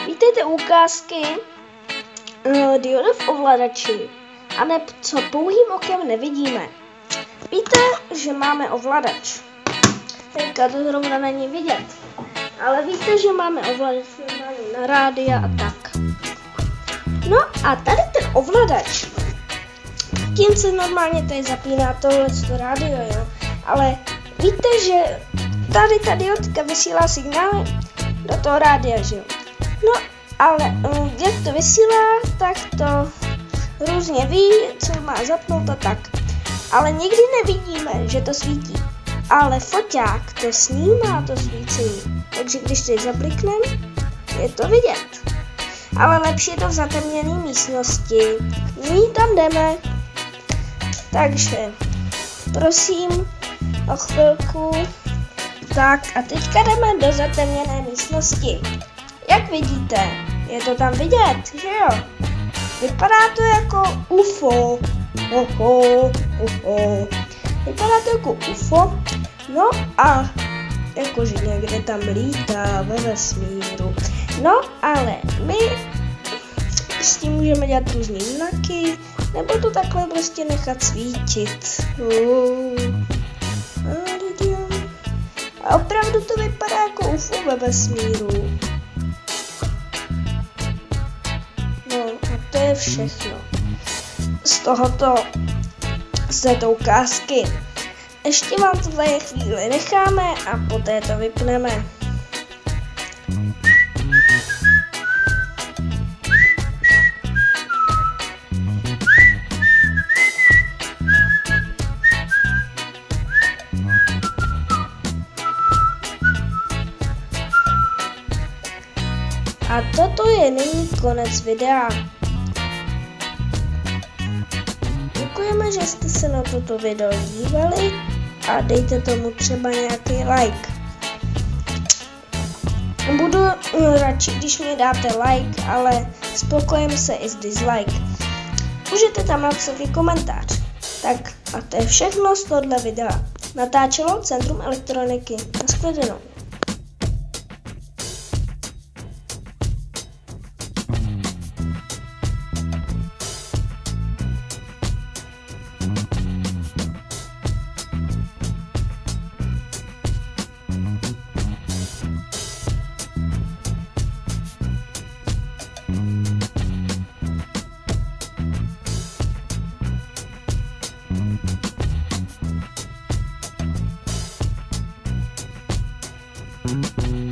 Vítejte u ukázky diody v ovladači, aneb co pouhým okem nevidíme. Víte, že máme ovladač. Teďka to zrovna není vidět, ale víte, že máme ovladač na rádia a tak. No a tady ten ovladač, tím se normálně tady zapíná tohleto rádio, jo. Ale víte, že tady ta diodka vysílá signály do toho rádia, že jo. No, ale jak to vysílá, tak to různě ví, co má zapnout a tak. Ale nikdy nevidíme, že to svítí. Ale foťák to snímá to svícení. Takže když to zablikneme, je to vidět. Ale lepší je to v zatemněné místnosti. My tam jdeme. Takže, prosím o chvilku. Tak a teďka jdeme do zatemněné místnosti. Jak vidíte, je to tam vidět, že jo? Vypadá to jako UFO. Vypadá to jako UFO. No a jakože někde tam lítá ve vesmíru. No ale my s tím můžeme dělat různý znaky, nebo to takhle prostě nechat svítit. A opravdu to vypadá jako UFO ve vesmíru. No a to je všechno z této ukázky. Ještě vám to tady chvíli necháme a poté to vypneme. A toto je nyní konec videa. Děkujeme, že jste se na toto video dívali a dejte tomu třeba nějaký like. Budu radši, když mi dáte like, ale spokojím se i s dislike. Můžete tam napsat i komentář. Tak a to je všechno z tohoto videa. Natáčelo Centrum elektroniky. Nashledanou. Mm-hmm.